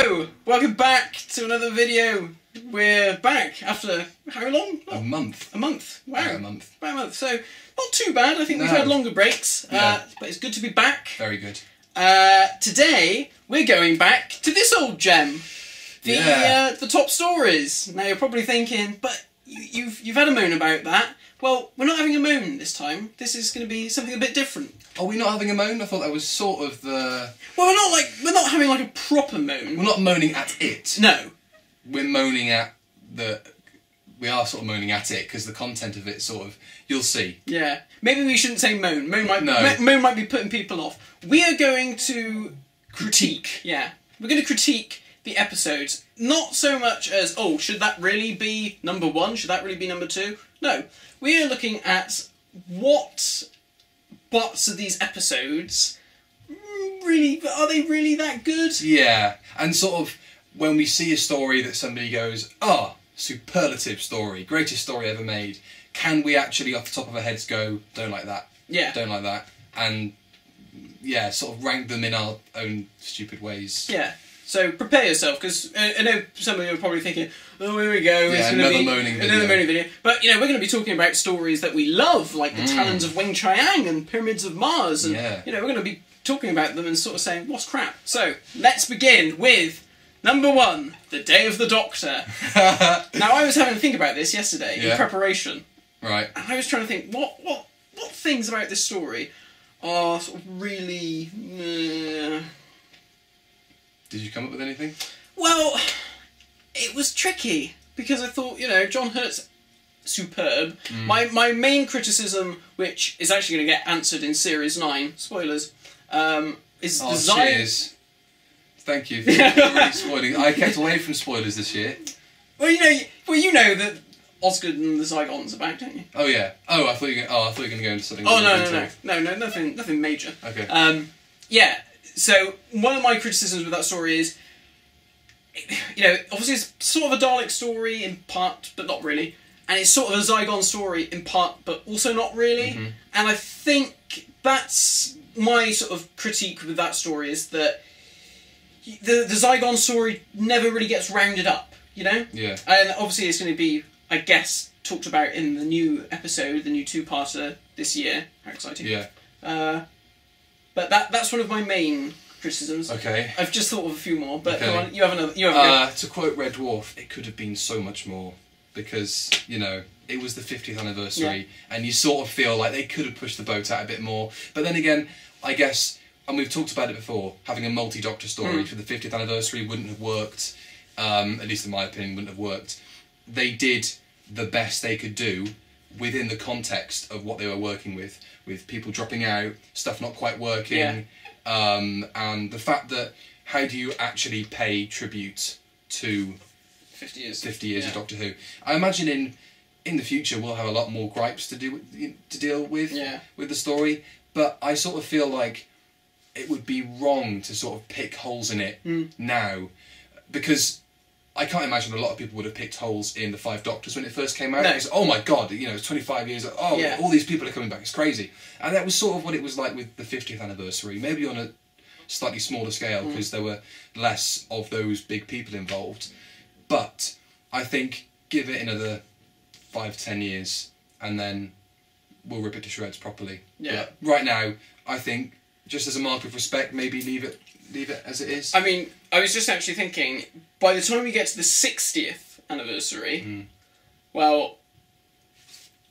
Hello! Welcome back to another video. We're back after how long? A month. A month. Wow. About a month. About a month. So, not too bad. I think we've No. had longer breaks. Yeah. But it's good to be back. Very good. Today, we're going back to this old gem. The top stories. Now, you're probably thinking, but you've had a moan about that. Well, we're not having a moan this time. This is going to be something a bit different. Are we not having a moan? I thought that was sort of the... Well, we're not having like a proper moan. We're not moaning at it. No. We're moaning at the... We are sort of moaning at it, because the content of it sort of... You'll see. Yeah. Maybe we shouldn't say moan. Moan might be putting people off. We are going to critique. Yeah. We're going to critique the episodes. Not so much as, oh, should that really be number 1? Should that really be number 2? No. We are looking at what parts of these episodes really... Are they really that good? Yeah. And sort of, when we see a story that somebody goes, oh, superlative story, greatest story ever made, can we actually, off the top of our heads, go, don't like that, Yeah. don't like that, and, yeah, sort of rank them in our own stupid ways. Yeah. So prepare yourself, because I know some of you are probably thinking, oh, here we go, Yeah, it's going to be another moaning video. But, you know, we're going to be talking about stories that we love, like the Talons of Wing Chiang and Pyramids of Mars, and, you know, we're going to be talking about them and sort of saying, what's crap? So, let's begin with number 1, The Day of the Doctor. Now, I was having to think about this yesterday in preparation. Right. And I was trying to think, what things about this story are sort of really... Did you come up with anything? Well, it was tricky, because I thought, you know, John Hurt's superb. My main criticism, which is actually going to get answered in Series 9, spoilers, is the design... cheers. Thank you for really spoiling. I kept away from spoilers this year. Well, you know that Osgood and the Zygons are back, don't you? Oh yeah. Oh, I thought you were going to go into something. Oh no, nothing major. Okay. Yeah. So one of my criticisms with that story is, you know, obviously it's sort of a Dalek story in part, but not really, and it's sort of a Zygon story in part, but also not really. And I think that's my sort of critique with that story, is that the Zygon story never really gets rounded up, you know? Yeah. And obviously it's going to be, I guess, talked about in the new episode, the new 2-parter this year. How exciting. Yeah. But that's one of my main criticisms. Okay. I've just thought of a few more, but Okay. come on, you have another. You have To quote Red Dwarf, it could have been so much more, because, you know, it was the 50th anniversary, and you sort of feel like they could have pushed the boat out a bit more. But then again, I guess, and we've talked about it before, having a multi-Doctor story for the 50th anniversary wouldn't have worked, at least in my opinion, wouldn't have worked. They did the best they could do within the context of what they were working with people dropping out, stuff not quite working, and the fact that, how do you actually pay tribute to 50 years. 50 years of Doctor Who? I imagine in the future we'll have a lot more gripes to deal with with the story, but I sort of feel like it would be wrong to sort of pick holes in it now, because I can't imagine a lot of people would have picked holes in the 5 Doctors when it first came out. No. It was, oh my god, you know, it's 25 years, all these people are coming back, it's crazy. And that was sort of what it was like with the 50th anniversary, maybe on a slightly smaller scale, because there were less of those big people involved. But I think give it another 5-10 years, and then we'll rip it to shreds properly. Yeah. But right now, I think, just as a mark of respect, maybe leave it as it is. I mean, I was just actually thinking, by the time we get to the 60th anniversary, well,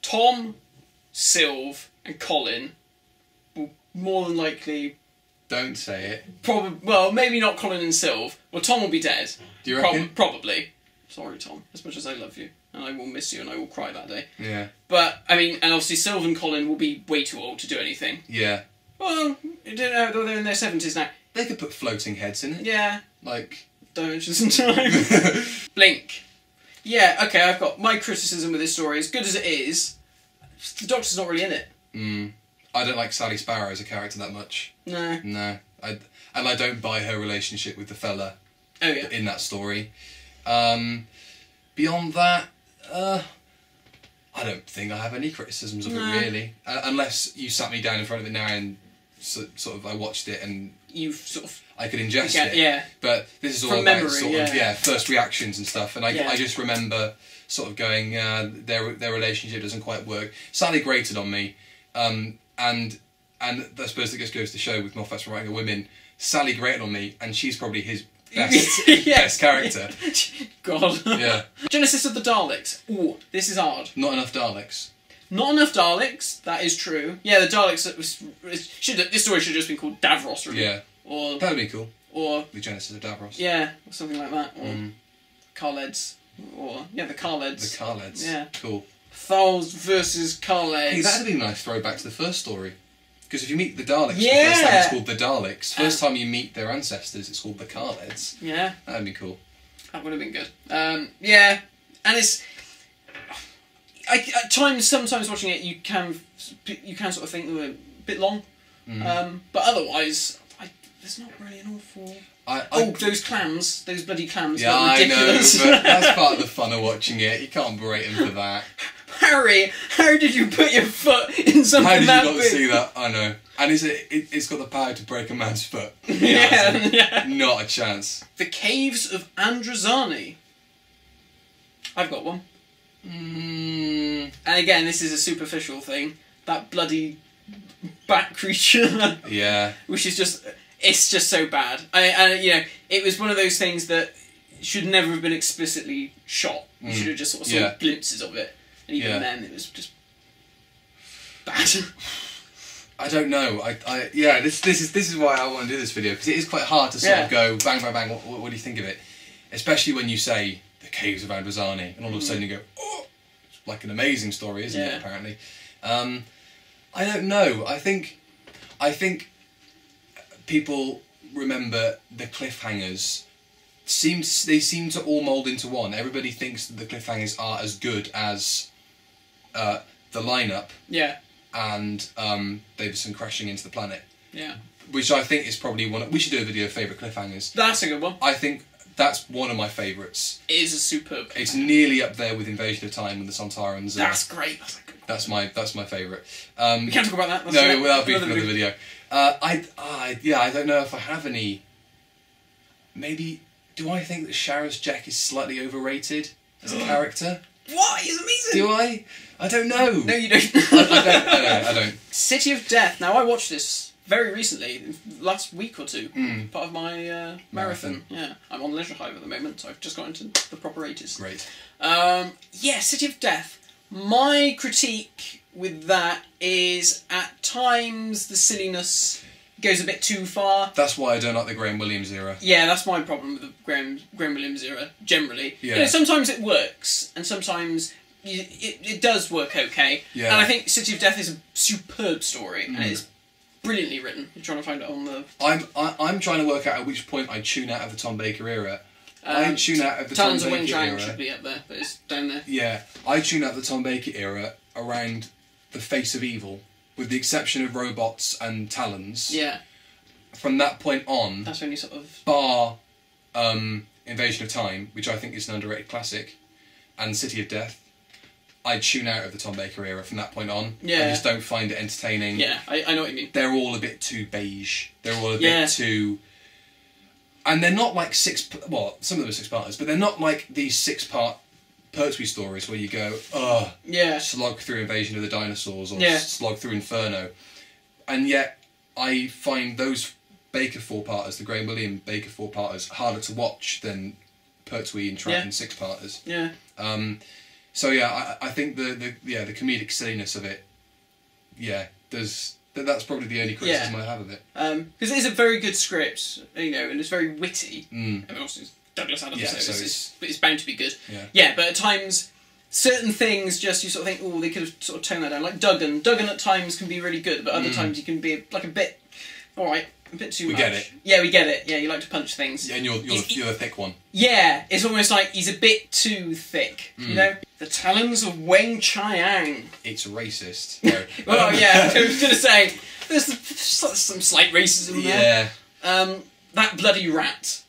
Tom, Sylve, and Colin will more than likely... Don't say it. Well, maybe not Colin and Sylve. Well, Tom will be dead. Do you reckon? Probably. Sorry, Tom. As much as I love you, and I will miss you, and I will cry that day. Yeah. But, I mean, and obviously Sylve and Colin will be way too old to do anything. Yeah. Well, you don't know, they're in their 70s now. They could put floating heads in it. Yeah. Like... Dimensions in time. Blink. Yeah, okay, I've got my criticism with this story. As good as it is, the Doctor's not really in it. I don't like Sally Sparrow as a character that much. No. No. And I don't buy her relationship with the fella in that story. Beyond that, I don't think I have any criticisms of it, really. Unless you sat me down in front of it now and sort of I watched it and you've sort of I could ingest it. Yeah. But this is all From about memory, sort of first reactions and stuff. And I just remember sort of going, their relationship doesn't quite work. Sally grated on me, and I suppose that just goes to show with Moffat's writing of women, Sally grated on me, and she's probably his best character. God. Yeah. Genesis of the Daleks. Ooh, this is hard. Not enough Daleks. Not enough Daleks. That is true. Yeah, the Daleks. This story should have just been called Davros, really. Yeah. Or that would be cool. Or the Genesis of Davros. Yeah, or something like that. Or Khaleds. Or the Khaleds. The Khaleds. Yeah. Cool. Thals versus Khaleds. Hey, that'd be a nice throwback to the first story. Because if you meet the Daleks for the first time, it's called the Daleks. First time you meet their ancestors, it's called the Khaleds. Yeah. That'd be cool. That would have been good. Yeah, and it's... at times, sometimes watching it, you can sort of think, a bit long. But otherwise, there's not really an awful... those clams, those bloody clams, yeah, ridiculous. I know, but that's part of the fun of watching it. You can't berate him for that. Harry, how did you put your foot in something that big? How did you not see that? I know. And it's got the power to break a man's foot. Yeah. Not a chance. The Caves of Androzani. I've got one. And again, this is a superficial thing. That bloody bat creature. Yeah. Which is just... It's just so bad. It was one of those things that should never have been explicitly shot. You should have just sort of saw glimpses of it. And even then, it was just bad. I don't know. This is why I want to do this video, because it is quite hard to sort of go bang bang bang. What do you think of it? Especially when you say the Caves of Androzani, and all of a sudden you go, oh, it's like an amazing story, isn't it? Apparently, I don't know. I think people remember the cliffhangers. They seem to all mould into one. Everybody thinks that the cliffhangers are as good as the lineup. Yeah. And Davison crashing into the planet. Yeah. Which I think is probably one. We should do a video of favourite cliffhangers. That's a good one. I think that's one of my favourites. It is a superb. It's nearly up there with Invasion of Time and the Sontarans. That's great. That's my favourite. We can't talk about that. That'll be for another video. I don't know if I have any. Maybe. Do I think that Sharaz Jek is slightly overrated as a character? What? He's amazing. Do I? I don't know. No, you don't. I don't. City of Death. Now, I watched this very recently, last week or two, part of my marathon. Yeah, I'm on Leisure Hive at the moment, so I've just got into the proper 80s. Great. City of Death. My critique with that is, at times, the silliness goes a bit too far. That's why I don't like the Graham Williams era. Yeah, that's my problem with the Graham Williams era, generally. Yeah. Sometimes it works, and sometimes it does work okay. Yeah. And I think City of Death is a superb story, and it's brilliantly written. I'm trying to find it on the... I'm trying to work out at which point I tune out of the Tom Baker era. I tune out of the Talons Tom of Baker Weng-Chiang era. should be up there, but it's down there. Yeah, I tune out the Tom Baker era around the Face of Evil, with the exception of Robots and Talons. Yeah. From that point on, that's when you sort of... bar Invasion of Time, which I think is an underrated classic, and City of Death, I tune out of the Tom Baker era from that point on. Yeah. I just don't find it entertaining. Yeah, I know what you mean. They're all a bit too beige. They're all a bit too... And they're not like some of them are 6-parters, but they're not like these 6-part Pertwee stories where you go, slog through Invasion of the Dinosaurs or slog through Inferno. And yet, I find those Baker 4-parters, the Graham Williams Baker 4-parters, harder to watch than Pertwee and Troughton 6-parters. Yeah. I think the comedic silliness of it, that's probably the only criticism I have of it. Because it is a very good script, and it's very witty. I mean, also it's Douglas Adams, so it's bound to be good. Yeah, but at times, certain things you sort of think, oh, they could have sort of toned that down. Like Duggan. Duggan at times can be really good, but other times you can be a bit, alright, a bit too much. We get it. Yeah, we get it. Yeah, you like to punch things. Yeah, and you're the thick one. Yeah, it's almost like he's a bit too thick, you know? The Talons of Weng-Chiang. It's racist. Well, yeah, I was going to say, there's some slight racism there. Yeah. That bloody rat.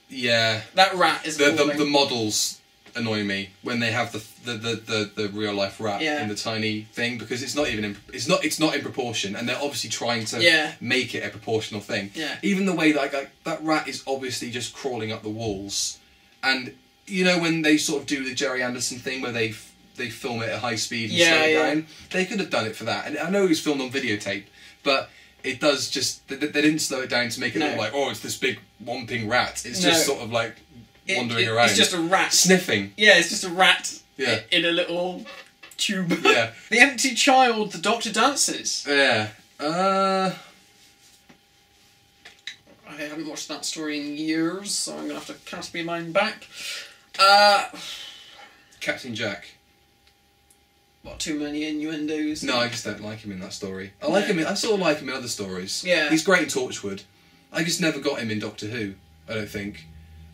Yeah. That rat is the models annoy me when they have the real life rat in the tiny thing, because it's not even it's not in proportion, and they're obviously trying to make it a proportional thing. Yeah. Even the way that rat is obviously just crawling up the walls, and you know when they sort of do the Jerry Anderson thing where they film it at high speed and slow it down, they could have done it for that. And I know it was filmed on videotape, but it does just they didn't slow it down to make it look like, oh, it's this big whomping rat. It's just sort of like wandering around. It's just a rat sniffing. Yeah, it's just a rat in a little tube. Yeah. The Empty Child, the Doctor Dances. Yeah. I haven't watched that story in years, so I'm going to have to cast my mind back. Captain Jack. What, too many innuendos? No, I just don't like him in that story. I like him. I sort of like him in other stories. Yeah. He's great in Torchwood. I just never got him in Doctor Who, I don't think.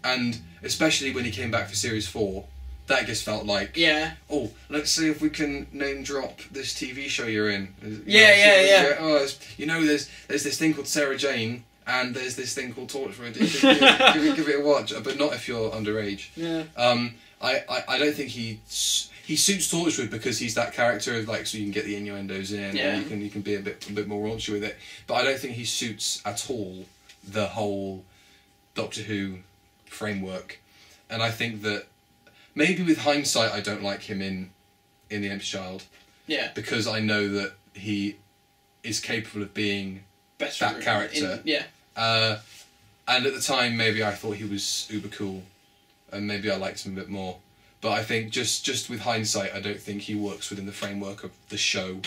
And especially when he came back for Series 4, that just felt like... Yeah. Oh, let's see if we can name drop this TV show you're in. Yeah. Oh, you know, there's this thing called Sarah Jane, and there's this thing called Torchwood. give it a watch, but not if you're underage. Yeah. I don't think he suits Torchwood because he's that character of like, so you can get the innuendos in, and you can be a bit more raunchy with it. But I don't think he suits at all the whole Doctor Who framework. And I think that maybe with hindsight I don't like him in The Empty Child. Yeah. Because I know that he is capable of being better that character. And at the time maybe I thought he was uber cool, and maybe I liked him a bit more. But I think just with hindsight, I don't think he works within the framework of the show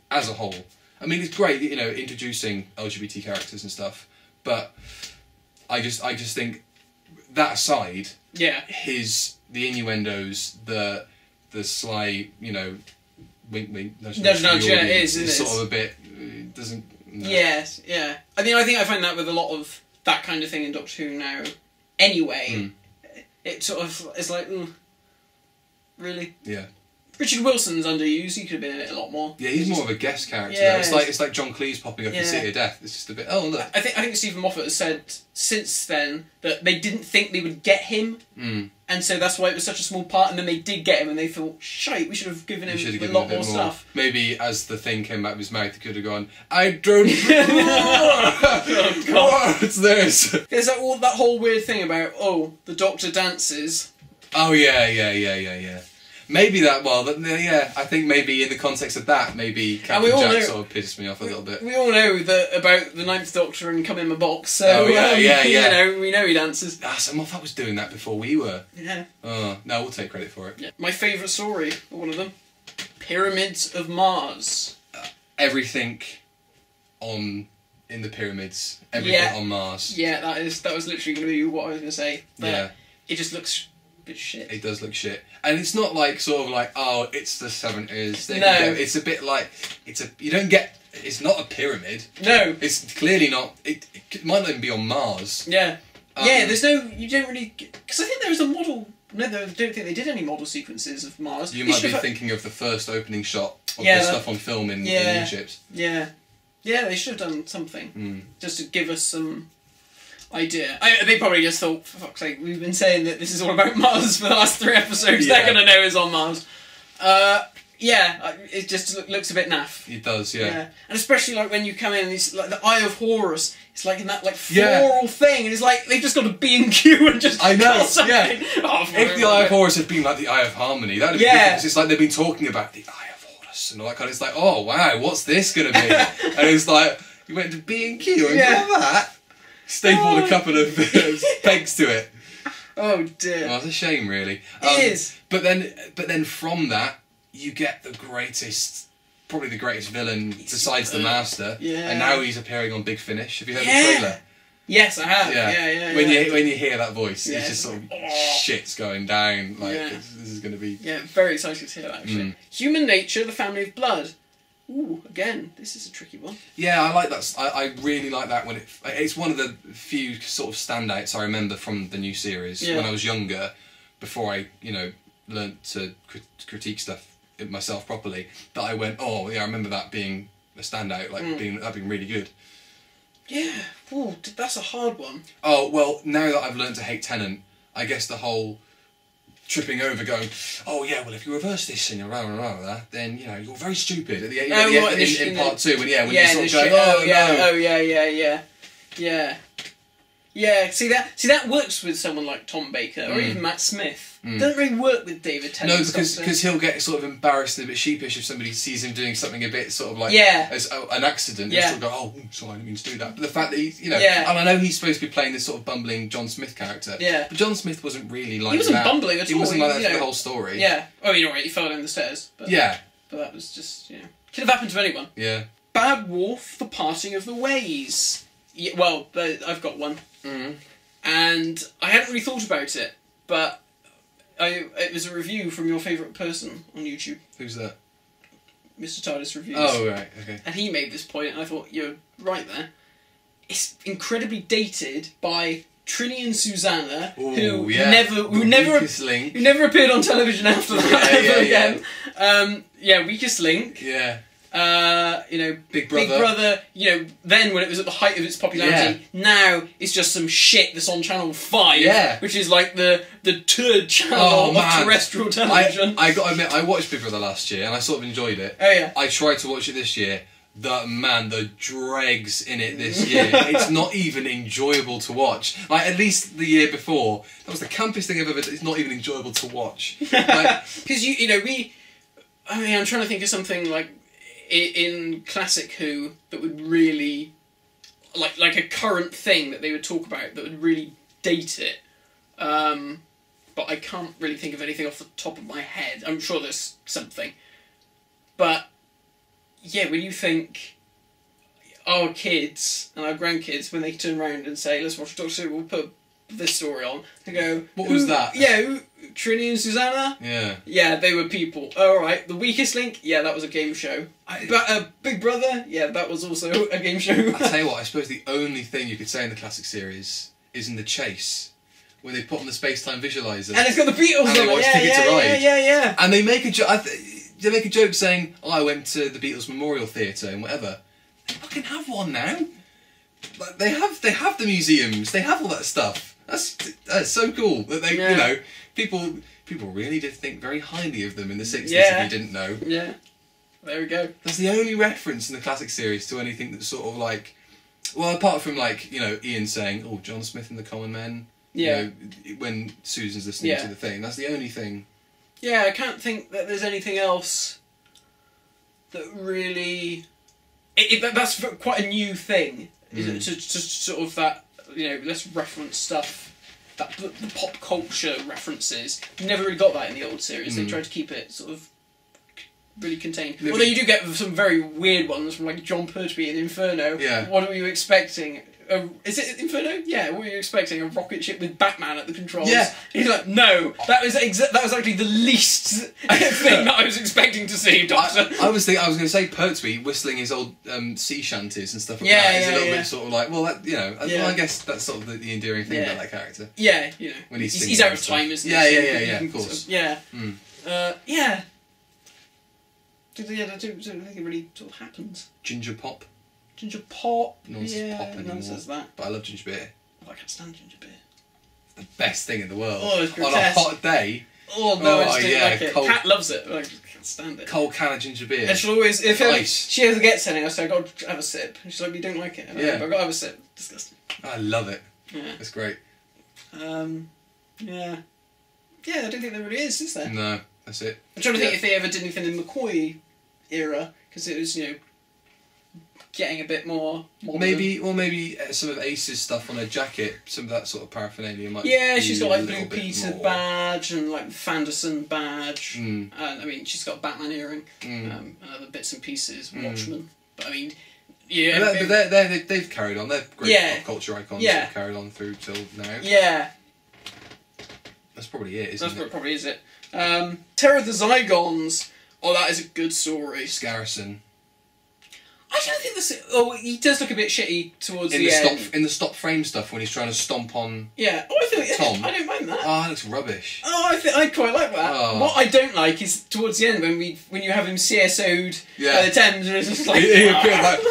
as a whole. I mean, it's great, you know, introducing LGBT characters and stuff, but I just think that aside, the innuendos, the sly, you know, wink wink nudge nudge, it is sort of a bit doesn't. No. Yes, yeah. I mean, I think I find that with a lot of that kind of thing in Doctor Who now. Anyway, it sort of is like. Really? Yeah. Richard Wilson's underused. He could have been in it a lot more. Yeah, he's more of a guest character. Yeah, it's like John Cleese popping up in City of Death. It's just a bit. Oh look. I think Stephen Moffat has said since then that they didn't think they would get him, and so that's why it was such a small part. And then they did get him, and they thought, "Shite, we should have given him a lot more stuff." Maybe as the thing came out of his mouth, he could have gone, "I don't." What's this? There's that whole weird thing about the Doctor dances. Oh yeah. Maybe that. Well, I think maybe in the context of that, maybe Captain Jack sort of pissed me off a little bit. We all know that about the Ninth Doctor and Come in My Box. So you know, we know he dances. So Moffat was doing that before we were. Yeah. No, we'll take credit for it. Yeah. My favourite story, one of them, Pyramids of Mars. Everything in the pyramids. Everything on Mars. Yeah, that was literally going to be what I was going to say. But it just looks. Shit. It does look shit, and it's not like sort of like it's the 70s. No, it's a bit like you don't get. It's not a pyramid. No, it's clearly not. It might not even be on Mars. Yeah, there's no. You don't really because I think there was a model. No, I don't think they did any model sequences of Mars. You might be thinking of the first opening shot of the stuff on film in Egypt. Yeah, they should have done something just to give us some. Idea. They probably just thought, for fuck's sake, we've been saying that this is all about Mars for the last 3 episodes. They're gonna know it's on Mars. It just looks a bit naff. It does, yeah. And especially like when you come in, and it's like the Eye of Horus. It's like in that like floral thing, and it's like they've just got a B&Q and just. I know. Yeah. If the Eye of Horus had been like the Eye of Harmony, that'd be different. It's like they've been talking about the Eye of Horus and all that kind of. It's like, oh wow, what's this gonna be? And it's like you went to B&Q and got that. Stapled a couple of pegs to it. Oh dear. Well, it's a shame, really. It is. But then from that, you get probably the greatest villain besides the Master. Yeah. And now he's appearing on Big Finish. Have you heard the trailer? Yes, I have. Yeah. When you hear that voice, it's just sort of shit's going down. Like this is going to be. Yeah, very excited to hear that. Actually, Human Nature, the Family of Blood. Ooh, again, this is a tricky one. Yeah, I like that. I really like that when it's one of the few sort of standouts I remember from the new series when I was younger, before I learnt to critique stuff myself properly. That I went, oh yeah, I remember that being a standout, like that being really good. Yeah, ooh, that's a hard one. Oh well, now that I've learnt to hate Tennant, I guess the whole tripping over, going, "Oh yeah, well if you reverse this and you're that, then you know you're very stupid." At the end, in part 2, when you sort of go, Yeah, see that works with someone like Tom Baker or even Matt Smith. Doesn't really work with David Tennant. No, because he'll get sort of embarrassed and a bit sheepish if somebody sees him doing something a bit sort of like as an accident. He'll sort of go, "Oh, sorry, I didn't mean to do that." But the fact that he's, and I know he's supposed to be playing this sort of bumbling John Smith character. Yeah. But John Smith wasn't really like that. He wasn't bumbling at all. He wasn't like that for the whole story. Yeah. Oh, you're right. He fell down the stairs. But, But that was just could have happened to anyone. Yeah. Bad Wolf: The Parting of the Ways. Yeah, well, I've got one. And I hadn't really thought about it, but it was a review from your favourite person on YouTube. Who's that? Mr. TARDIS Reviews. Oh, right, okay. And he made this point, and I thought, you're right there. It's incredibly dated by Trini and Susanna, who never appeared on television after that ever again. Weakest Link. Yeah. Big Brother, then when it was at the height of its popularity, now it's just some shit that's on Channel 5, which is like the turd channel of terrestrial television. I gotta admit, I watched Big Brother last year and I sort of enjoyed it. Oh yeah. I tried to watch it this year. The dregs in it this year. It's not even enjoyable to watch. Like, at least the year before, that was the campest thing I've ever done. It's not even enjoyable to watch. Because, I'm trying to think of something like in classic Who that would really like a current thing that they would talk about that would really date it, but I can't really think of anything off the top of my head. I'm sure there's something, but when you think our kids and our grandkids, when they turn around and say, "Let's watch Doctor Who, we'll put this story on," they go, "What was that?" Trini and Susanna? Yeah, they were people. Oh, alright. The Weakest Link? Yeah, that was a game show. Big Brother? Yeah, that was also a game show. I tell you what, I suppose the only thing you could say in the classic series is in The Chase, when they put on the space-time visualizer. And it's got the Beatles on it. And they watch Ticket to Ride. Yeah. And they make a joke saying, "Oh, I went to the Beatles Memorial Theatre and whatever." They fucking have one now. Like, they have the museums. They have all that stuff. That's so cool that they people really did think very highly of them in the 60s if you didn't know. Yeah. There we go. That's the only reference in the classic series to anything that's sort of like, well, apart from like, Ian saying, "Oh, John Smith and the Common Men." Yeah. When Susan's listening to the thing. That's the only thing. Yeah, I can't think that there's anything else that really that's quite a new thing. Is it to sort of that, let's reference stuff, that the pop culture references. You never really got that in the old series. They tried to keep it sort of really contained. Although you do get some very weird ones from like John Pertwee in Inferno. Yeah. What were you expecting? Is it Inferno? Yeah. What were you expecting? A rocket ship with Batman at the controls? Yeah. He's like, no, that was actually the least thing that I was expecting to see, Doctor. I was going to say Pertwee whistling his old sea shanties and stuff like that is a little bit sort of like, well, that, I guess that's sort of the endearing thing about that character. Yeah, when he's out of time, isn't he? Yeah, of course. Yeah. Yeah. I don't think it really sort of happens. Ginger pop. Ginger pop. No one says pop anymore. No one says that. But I love ginger beer. Oh, I can't stand ginger beer. It's the best thing in the world. Oh, it's grotesque. On a hot day. Oh, no, I just don't like it. Kat loves it, but I just can't stand it. Cold can of ginger beer. And she'll always, if she ever gets any, I'll say, "I've got to have a sip." And she's like, "You don't like it?" And I've got to have a sip. Disgusting. I love it. Yeah. It's great. Yeah. Yeah, I don't think there really is there? No, that's it. I'm trying to think if they ever did anything in the McCoy era, because it was, getting a bit more modern. Maybe some of Ace's stuff on her jacket, some of that sort of paraphernalia might. Yeah, she's got like Blue Peter badge and like Fanderson badge, and I mean she's got a Batman earring, and other bits and pieces, Watchmen. But I mean, they've carried on. They're great pop culture icons. Yeah, they've carried on through till now. Yeah, that's probably it, isn't it? That's probably is it. Terror of the Zygons. Oh, that is a good story. Scarrison. I don't think this. Oh, he does look a bit shitty towards the end. In the stop frame stuff when he's trying to stomp on. Yeah. Oh, I think Tom. I don't mind that. Oh, that looks rubbish. Oh, I quite like that. Oh. What I don't like is towards the end when you have him CSO'd by the Thames and it's just like. He appears like.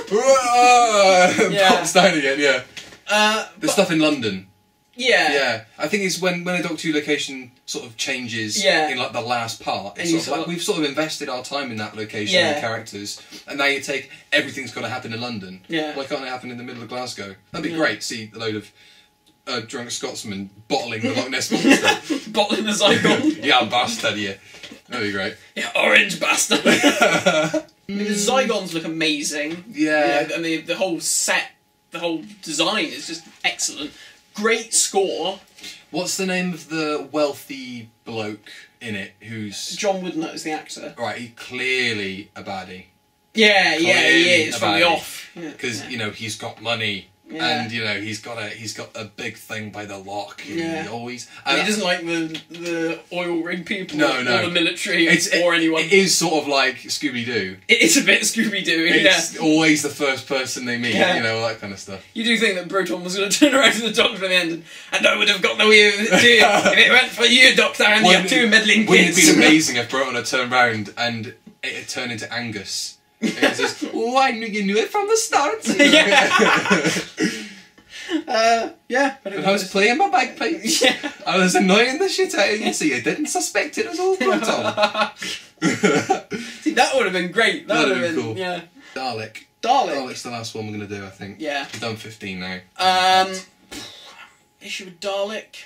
Pops down again. Yeah. The stuff in London. Yeah. Yeah, I think it's when a Doctor Who location sort of changes Yeah. in like the last part. It's And sort of like we've sort of invested our time in that location Yeah. and the characters, and now you take everything's got to happen in London. Yeah. Why can't it happen in the middle of Glasgow? That'd be Yeah. great. See a load of drunk Scotsmen bottling the Loch Ness monster. Bottling the Zygon. Yeah, bastard. Yeah, that'd be great. Yeah, orange bastard. I mean, the Zygons look amazing. Yeah. And the whole set, the whole design is just excellent. Great score. What's the name of the wealthy bloke in it who's... John Woodnut is the actor. Right, he's clearly a baddie. Yeah, he Clearly is a from the baddie. off. Because, Yeah. you know, he's got money. Yeah. And, you know, he's got a big thing by the lock. And Yeah. he always... And he doesn't like the oil rig people No, or no. the military It's, or anyone. It is sort of like Scooby-Doo. It is a bit Scooby-Doo, yeah. It's always the first person they meet, Yeah. you know, all that kind of stuff. You do think that Broton was going to turn around to the Doctor at the end and I would have got the way if it went for you, Doctor, and your two meddling Wouldn't it kids. be amazing if Broton had turned round and it had turned into Angus? It says, oh, I knew you knew it from the start. Yeah. But When I was playing my bagpipes, Yeah. I was annoying the shit out of you, so you didn't suspect it was all Broton. See, that would have been great. That That'd would have have been, been cool. yeah. Dalek. Dalek. Dalek's the last one we're going to do, I think. Yeah. We've done 15 now. Issue with Dalek.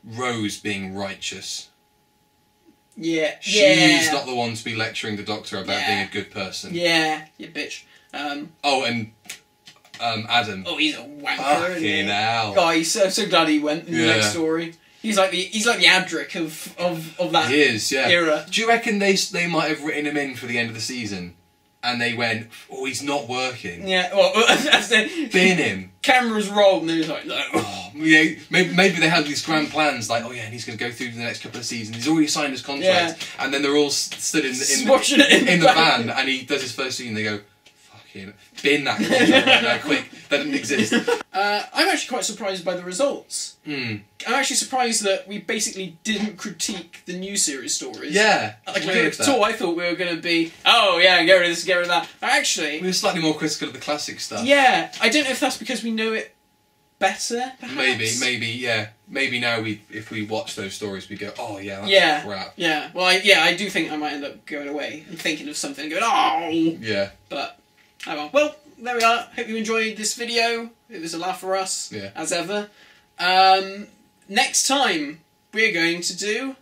Rose being righteous. Yeah. She's not the one to be lecturing the Doctor about Yeah. being a good person. Yeah, you bitch. Oh, and Adam. Oh, he's a wanker. Fucking isn't he? hell. God, he's so glad he went in the Yeah. next story. He's like the Adric of that He is, yeah. era. Do you reckon they might have written him in for the end of the season, and they went, "Oh, he's not working. Yeah, well, that's the Bin him." cameras rolled, and he was like, "No." Oh, yeah, maybe they had these grand plans, like, "Oh yeah, and he's going to go through the next couple of seasons. He's already signed his contract," and then they're all stood Watching it in the the van, and he does his first scene. And they go, "Fucking bin that contract right now, quick! That didn't exist." I'm actually quite surprised by the results. Mm. I'm actually surprised that we basically didn't critique the new series stories. Yeah, Like, weird at all, I thought we were going to be, oh yeah, get rid of this, get rid of that. But actually, we were slightly more critical of the classic stuff. yeah, I don't know if that's because we know it better, perhaps? Maybe now if we watch those stories, we go, "Oh yeah, that's Yeah, crap." yeah. Well, I do think I might end up going away and thinking of something and going, oh! Yeah. But, oh well. Well, there we are. Hope you enjoyed this video. It was a laugh for us, Yeah. as ever. Next time, we're going to do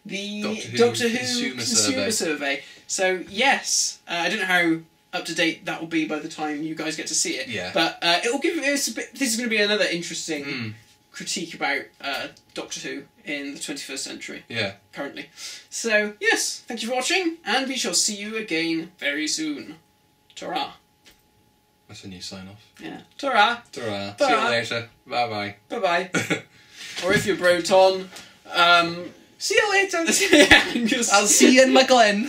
the Doctor Who Consumer Survey. So, yes, I don't know how up to date that will be by the time you guys get to see it. Yeah. But it will give us a bit. This is going to be another interesting Mm. critique about Doctor Who in the 21st century. Yeah. Currently. So, yes, thank you for watching, and we shall see you again very soon. Ta-ra. That's a new sign off. Yeah. Ta-ra. Ta-ra. Ta-ra. See you later. Bye Bye-bye. Or if you're Broton, see you later. I'll see you in my Glen.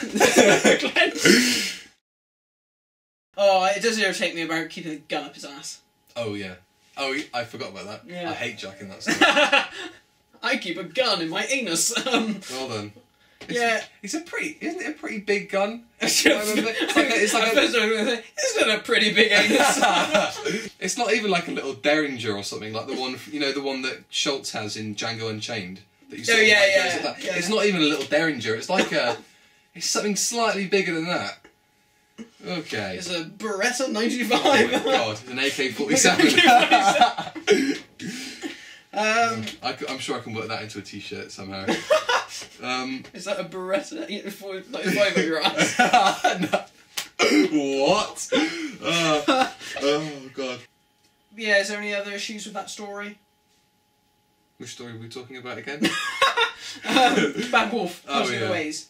Oh, it does irritate me about keeping the gun up his ass. Oh yeah. Oh, I forgot about that. Yeah. I hate Jack in that story. I keep a gun in my anus. Well done. Yeah. Isn't it a pretty big gun? It's It's not a pretty big anus. It's not even like a little Derringer or something like the one the one that Schultz has in Django Unchained. That you sort of yeah, like yeah, goes like that. yeah. It's not even a little Derringer. It's like it's something slightly bigger than that. Okay. It's a Beretta 95. Oh my god, it's an AK-47. I'm sure I can work that into a t-shirt somehow. Is that a Beretta 95 on your ass? No. What? Oh god. Yeah, is there any other issues with that story? Which story are we talking about again? Bad Wolf, Oh, Puzzling yeah. the Ways.